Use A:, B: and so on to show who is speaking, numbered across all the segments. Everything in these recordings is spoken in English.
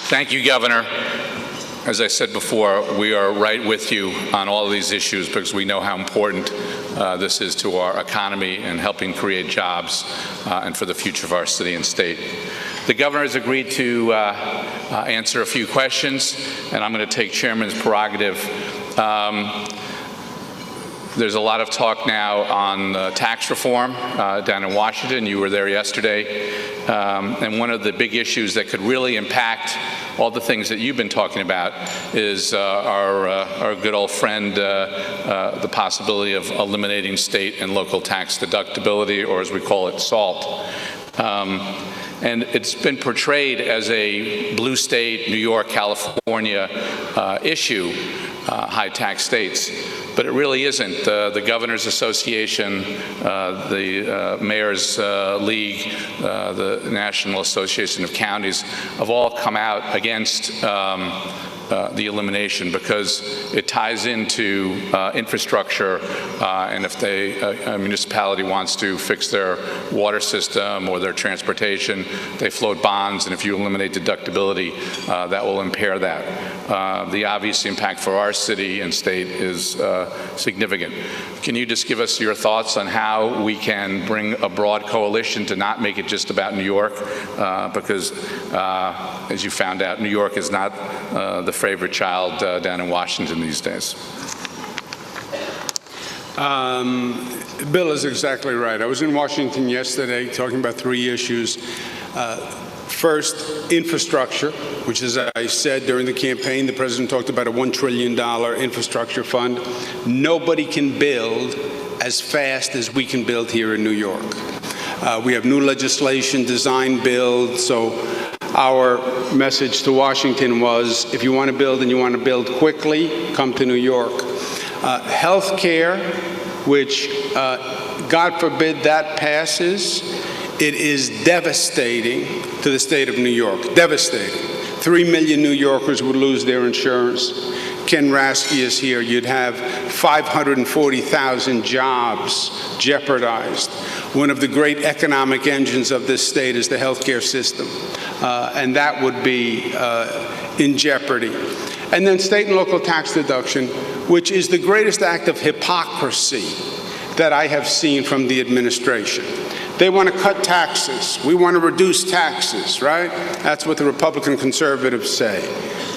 A: Thank you, Governor. As I said before, we are right with you on all of these issues because we know how important this is to our economy and helping create jobs and for the future of our city and state. The governor has agreed to answer a few questions, and I'm going to take Chairman's prerogative. There's a lot of talk now on tax reform down in Washington. You were there yesterday. And one of the big issues that could really impact all the things that you've been talking about is our good old friend, the possibility of eliminating state and local tax deductibility, or as we call it, SALT. And it's been portrayed as a blue state, New York, California issue, high tax states. But it really isn't. The Governors Association, the Mayor's League, the National Association of Counties have all come out against the elimination because it ties into infrastructure, and if a municipality wants to fix their water system or their transportation, they float bonds, and if you eliminate deductibility, that will impair that. The obvious impact for our city and state is significant. Can you just give us your thoughts on how we can bring a broad coalition to not make it just about New York? Because, as you found out, New York is not the favorite child down in Washington these days.
B: Bill is exactly right. I was in Washington yesterday talking about 3 issues. First, infrastructure, which, as I said during the campaign, the president talked about a $1 trillion infrastructure fund. Nobody can build as fast as we can build here in New York. We have new legislation, design build, so our message to Washington was, if you want to build and you want to build quickly, come to New York. Health care, which, God forbid that passes, it is devastating to the state of New York, devastating. 3 million New Yorkers would lose their insurance. Ken Rasky is here. You'd have 540,000 jobs jeopardized. One of the great economic engines of this state is the healthcare system, and that would be in jeopardy. And then state and local tax deduction, which is the greatest act of hypocrisy that I have seen from the administration. They want to cut taxes. We want to reduce taxes, right? That's what the Republican conservatives say.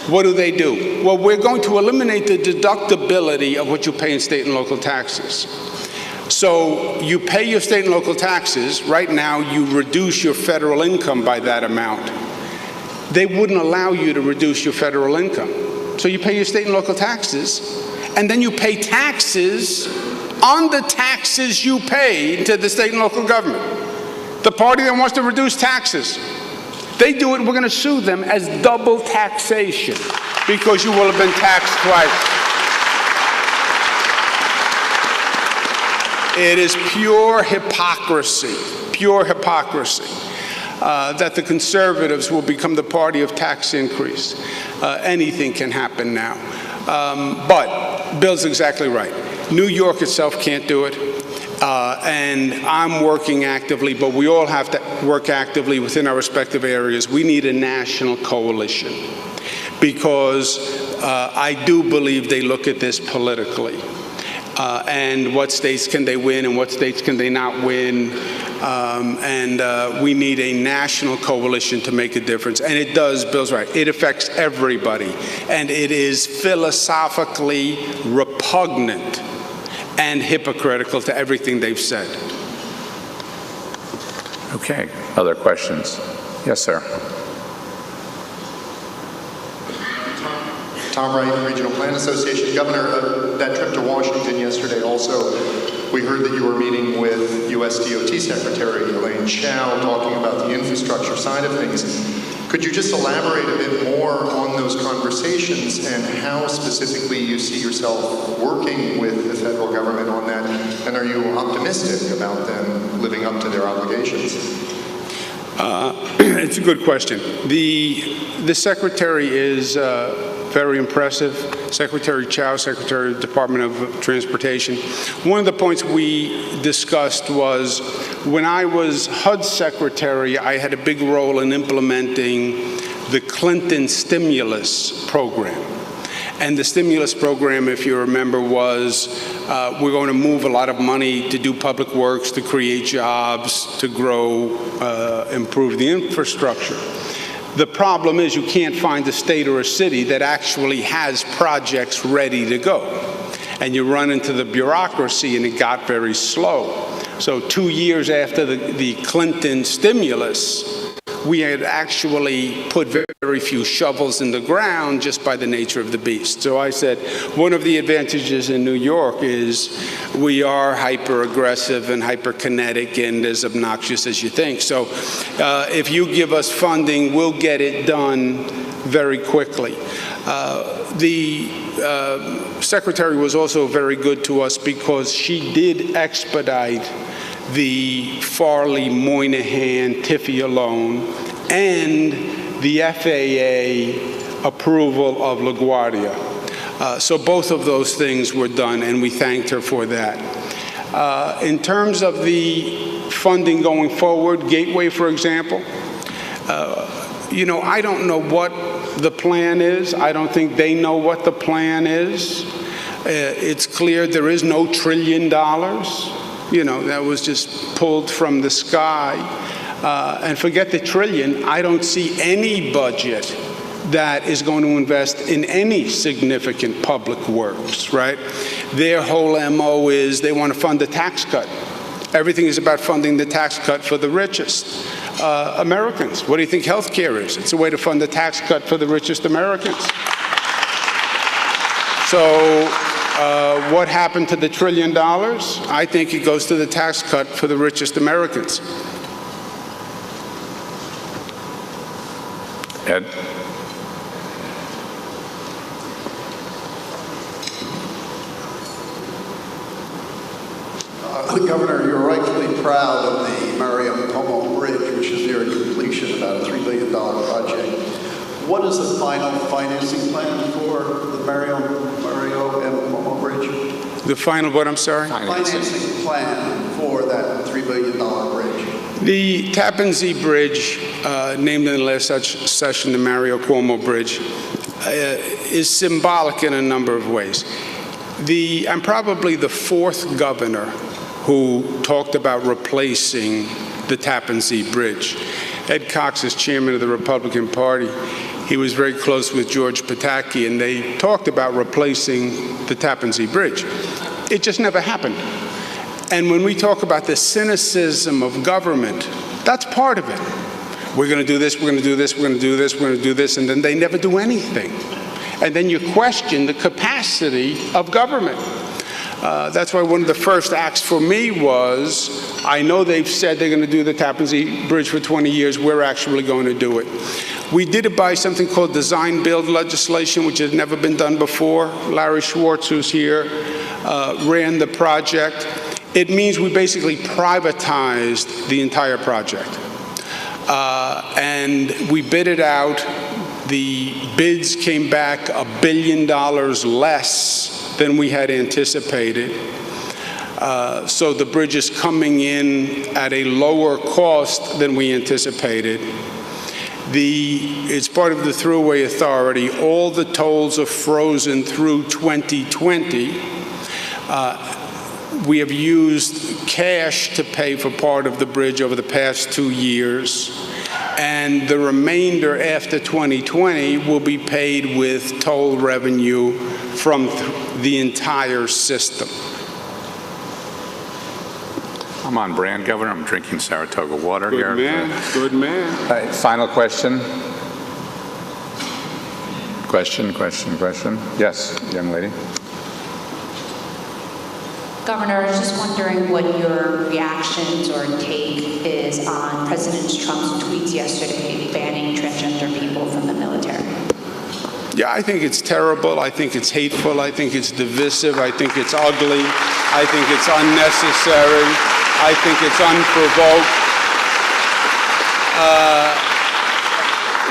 B: What do? Well, we're going to eliminate the deductibility of what you pay in state and local taxes. So you pay your state and local taxes. Right now, you reduce your federal income by that amount. They wouldn't allow you to reduce your federal income. So you pay your state and local taxes, and then you pay taxes on the taxes you pay to the state and local government. The party that wants to reduce taxes, they do it, we're going to sue them as double taxation because you will have been taxed twice. It is pure hypocrisy that the conservatives will become the party of tax increase. Anything can happen now. But Bill's exactly right. New York itself can't do it, and I'm working actively, but we all have to work actively within our respective areas. We need a national coalition because I do believe they look at this politically. And what states can they win and what states can they not win? And we need a national coalition to make a difference. And it does, Bill's right, it affects everybody. And it is philosophically repugnant and hypocritical to everything they've said.
A: Okay, other questions? Yes, sir.
C: Tom Wright, Regional Plan Association. Governor, that trip to Washington yesterday also, we heard that you were meeting with U.S. DOT Secretary Elaine Chao talking about the infrastructure side of things. Could you just elaborate a bit more on those conversations and how specifically you see yourself working with the federal government on that? And are you optimistic about them living up to their obligations?
B: It's a good question. The Secretary is very impressive. Secretary Chao, Secretary of the Department of Transportation. One of the points we discussed was when I was HUD Secretary, I had a big role in implementing the Clinton stimulus program. And the stimulus program, if you remember, was we're going to move a lot of money to do public works, to create jobs, to grow, improve the infrastructure. The problem is you can't find a state or a city that actually has projects ready to go. And you run into the bureaucracy, and it got very slow. So 2 years after the Clinton stimulus, we had actually put very few shovels in the ground just by the nature of the beast. So I said, one of the advantages in New York is we are hyper-aggressive and hyper-kinetic and as obnoxious as you think. So if you give us funding, we'll get it done very quickly. The Secretary was also very good to us because she did expedite the Farley-Moynihan-Tiffia loan and the FAA approval of LaGuardia. So both of those things were done, and we thanked her for that. In terms of the funding going forward, Gateway, for example, you know, I don't know what the plan is. I don't think they know what the plan is. It's clear there is no $1 trillion. You know, that was just pulled from the sky. And forget the trillion, I don't see any budget that is going to invest in any significant public works, right? Their whole MO is they want to fund a tax cut. Everything is about funding the tax cut for the richest Americans. What do you think health care is? It's a way to fund the tax cut for the richest Americans. So what happened to the $1 trillion? I think it goes to the tax cut for the richest Americans.
A: Ed?
D: Governor, you're rightfully proud of the Cuomo Bridge, which is near completion, about a $3 billion project. What is the final financing plan for the Cuomo Bridge?
B: The final what, I'm sorry?
D: Financing plan for that $3 billion bridge.
B: The Tappan Zee Bridge, named in the last session the Cuomo Bridge, is symbolic in a number of ways. I'm probably the fourth governor who talked about replacing the Tappan Zee Bridge. Ed Cox is chairman of the Republican Party. He was very close with George Pataki, and they talked about replacing the Tappan Zee Bridge. It just never happened. And when we talk about the cynicism of government, that's part of it. We're going to do this, we're going to do this, we're going to do this, we're going to do this, and then they never do anything. And then you question the capacity of government. That's why one of the first acts for me was, I know they've said they're going to do the Tappan Zee Bridge for 20 years, we're actually going to do it. We did it by something called design-build legislation, which had never been done before. Larry Schwartz, who's here, ran the project. It means we basically privatized the entire project. And we bid it out. The bids came back $1 billion less than we had anticipated. So the bridge is coming in at a lower cost than we anticipated. It's part of the Thruway Authority. All the tolls are frozen through 2020. We have used cash to pay for part of the bridge over the past 2 years. And the remainder after 2020 will be paid with toll revenue from the entire system.
A: I'm on brand, Governor. I'm drinking Saratoga water here.
B: Good man, good man.
A: All right, final question. Question. Yes, young lady.
E: Governor, I was just wondering what your reactions or take is on President Trump's tweets yesterday banning transgender people from the military.
B: Yeah, I think it's terrible. I think it's hateful. I think it's divisive. I think it's ugly. I think it's unnecessary. I think it's unprovoked.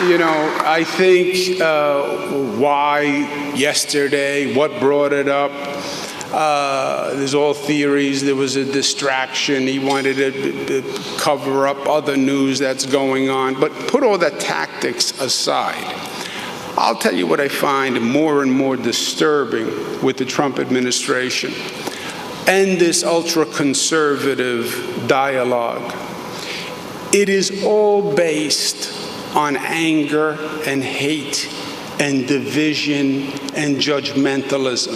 B: You know, I think why yesterday, what brought it up. There's all theories. There was a distraction. He wanted to cover up other news that's going on. But put all the tactics aside. I'll tell you what I find more and more disturbing with the Trump administration and this ultra-conservative dialogue. It is all based on anger and hate and division and judgmentalism.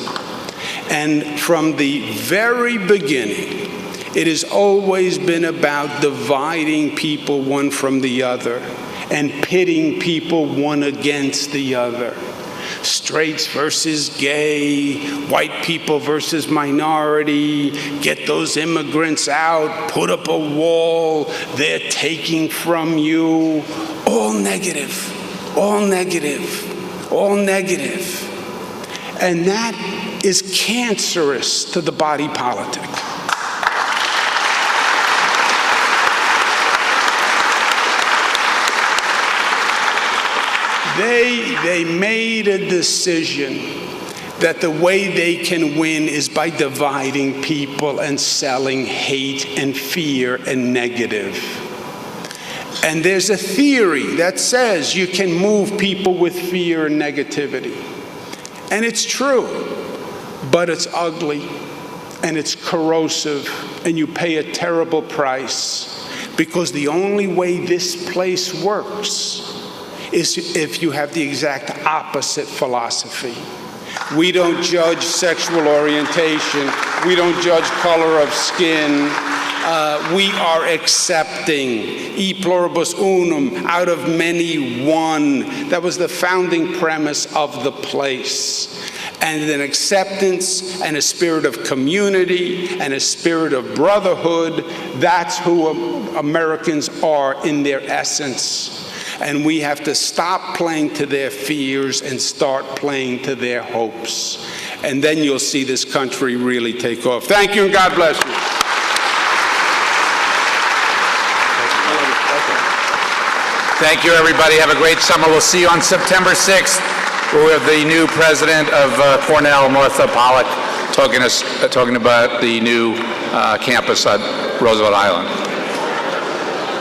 B: And from the very beginning, it has always been about dividing people one from the other and pitting people one against the other. Straights versus gay, white people versus minority, get those immigrants out, put up a wall, they're taking from you. All negative, all negative, all negative. And that is cancerous to the body politic. They made a decision that the way they can win is by dividing people and selling hate and fear and negative. And there's a theory that says you can move people with fear and negativity. And it's true, but it's ugly and it's corrosive and you pay a terrible price, because the only way this place works is if you have the exact opposite philosophy. We don't judge sexual orientation. We don't judge color of skin. We are accepting. E pluribus unum, out of many, one. That was the founding premise of the place. And an acceptance and a spirit of community and a spirit of brotherhood, that's who Americans are in their essence. And we have to stop playing to their fears and start playing to their hopes. And then you'll see this country really take off. Thank you, and God bless you.
F: Thank you, everybody. Have a great summer. We'll see you on September 6th. We have the new president of Cornell, Martha Pollack, talking about the new campus at Roosevelt Island.